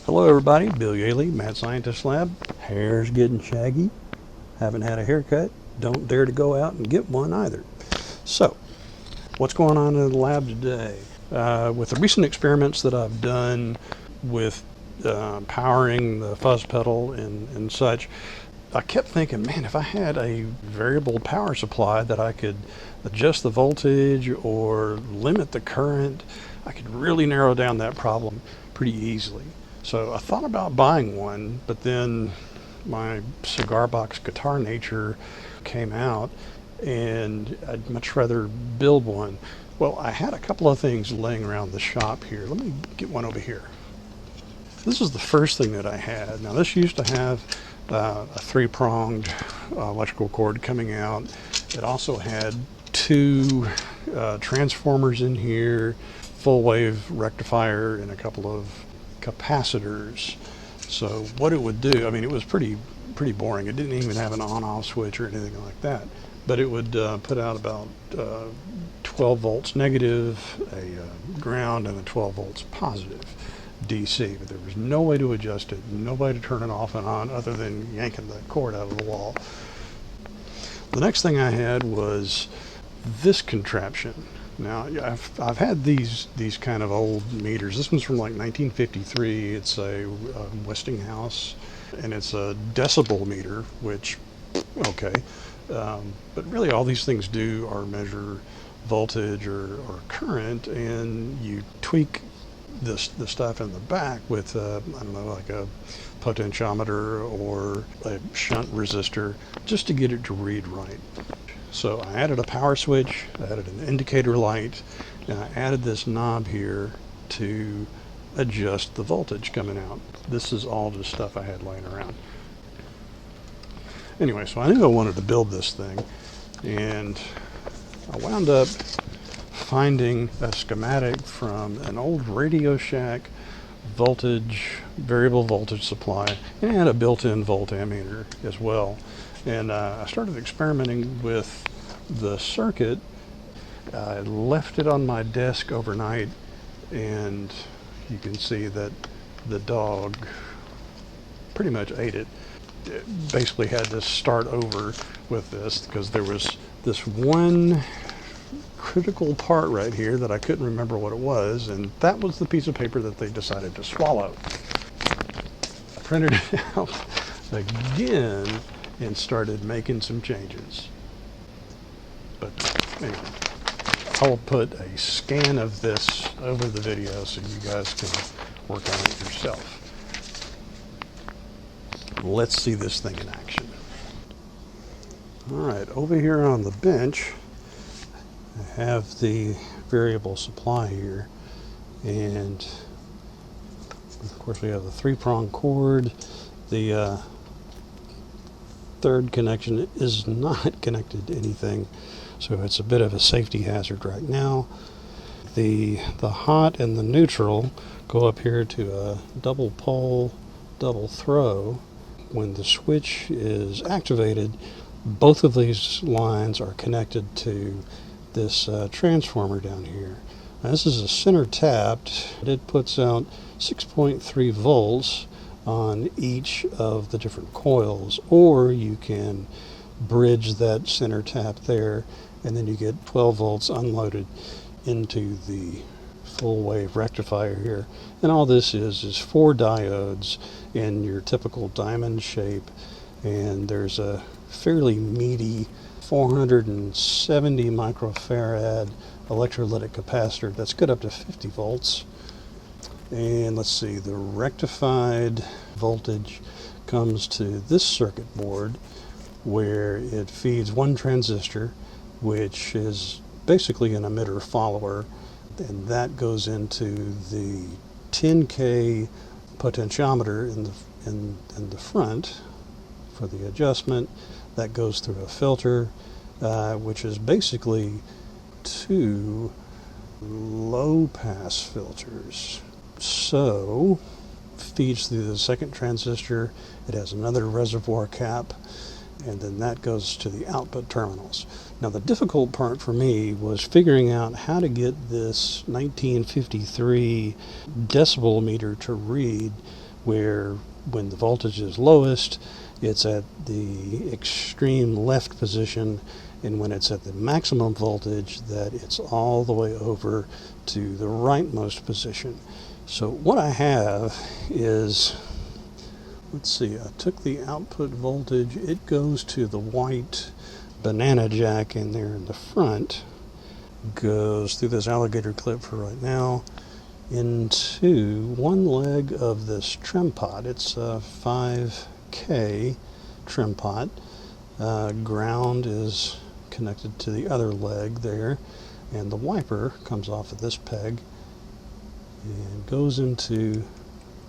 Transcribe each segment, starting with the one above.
Hello everybody, Bill Yaley, Mad Scientist Lab. Hair's getting shaggy. Haven't had a haircut. Don't dare to go out and get one either. So, what's going on in the lab today? With the recent experiments that I've done with powering the fuzz pedal and such, I kept thinking, man, if I had a variable power supply that I could adjust the voltage or limit the current, I could really narrow down that problem pretty easily. So I thought about buying one, but then my cigar box guitar nature came out and I'd much rather build one. Well, I had a couple of things laying around the shop here. Let me get one over here. This is the first thing that I had. Now this used to have a three-pronged electrical cord coming out. It also had two transformers in here, full wave rectifier, and a couple of capacitors. So what it would do, I mean, it was pretty boring. It didn't even have an on-off switch or anything like that, but it would put out about 12 volts negative, a ground, and a 12 volts positive DC, but there was no way to adjust it, no way to turn it off and on other than yanking the cord out of the wall. The next thing I had was this contraption. Now, I've had these kind of old meters. This one's from like 1953. It's a Westinghouse, and it's a decibel meter, which, okay. But really all these things do are measure voltage or current, and you tweak the stuff in the back with, I don't know, like a potentiometer or a shunt resistor just to get it to read right. So I added a power switch, I added an indicator light, and I added this knob here to adjust the voltage coming out. This is all just stuff I had laying around. Anyway, so I knew I wanted to build this thing, and I wound up finding a schematic from an old RadioShack variable voltage supply, and it had a built-in voltammeter as well. And I started experimenting with the circuit. I left it on my desk overnight, and you can see that the dog pretty much ate it. It basically had to start over with this because there was this one critical part right here that I couldn't remember what it was, and that was the piece of paper that they decided to swallow. I printed it out again and started making some changes. But anyway, I will put a scan of this over the video so you guys can work on it yourself. Let's see this thing in action. All right, over here on the bench, I have the variable supply here, and of course we have the three-prong cord. The third connection is not connected to anything, so it's a bit of a safety hazard right now. The hot and the neutral go up here to a double pole, double throw. When the switch is activated, both of these lines are connected to this transformer down here. Now, this is a center tapped. It puts out 6.3 volts on each of the different coils, or you can bridge that center tap there, and then you get 12 volts unloaded into the full wave rectifier here. And all this is 4 diodes in your typical diamond shape, and there's a fairly meaty 470 microfarad electrolytic capacitor that's good up to 50 volts. And let's see, the rectified voltage comes to this circuit board where it feeds one transistor, which is basically an emitter follower, and that goes into the 10K potentiometer in the front for the adjustment. That goes through a filter, which is basically 2 low-pass filters. So, feeds through the second transistor. It has another reservoir cap, and then that goes to the output terminals. Now, the difficult part for me was figuring out how to get this 1953 decibel meter to read where when the voltage is lowest, it's at the extreme left position, and when it's at the maximum voltage, that it's all the way over to the rightmost position. So what I have is, let's see, I took the output voltage, it goes to the white banana jack in there in the front, goes through this alligator clip for right now, into one leg of this trim pot. It's a 5K trim pot. Ground is connected to the other leg there, and the wiper comes off of this peg and goes into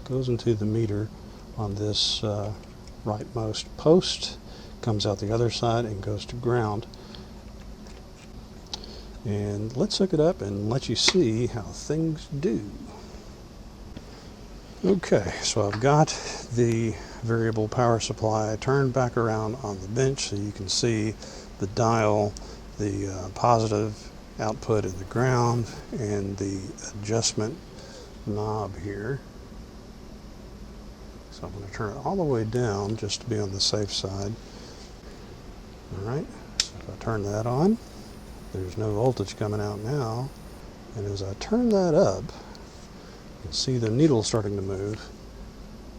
the meter on this rightmost post, comes out the other side and goes to ground. And let's hook it up and let you see how things do. Okay, so I've got the variable power supply turned back around on the bench so you can see the dial, the positive output in the ground, and the adjustment knob here. So I'm going to turn it all the way down just to be on the safe side. Alright, so if I turn that on, there's no voltage coming out now, and as I turn that up, you can see the needle starting to move.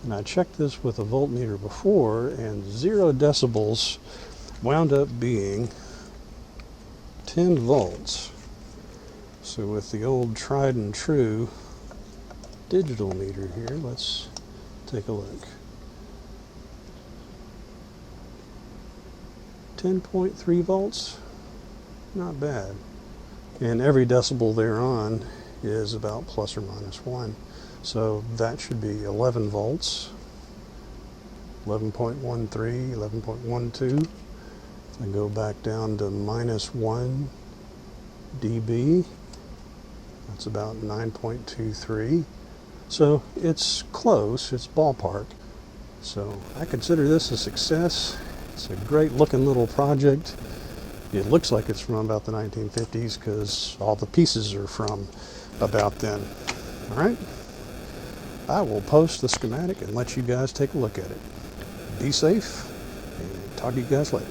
And I checked this with a voltmeter before, and 0 decibels wound up being 10 volts. So with the old tried and true digital meter here, let's take a look. 10.3 volts. Not bad. And every decibel thereon is about plus or minus 1. So that should be 11 volts, 11.13, 11.12. I go back down to minus 1 dB. That's about 9.23. So it's close, it's ballpark. So I consider this a success. It's a great looking little project. It looks like it's from about the 1950s because all the pieces are from about then. All right, I will post the schematic and let you guys take a look at it. Be safe, and talk to you guys later.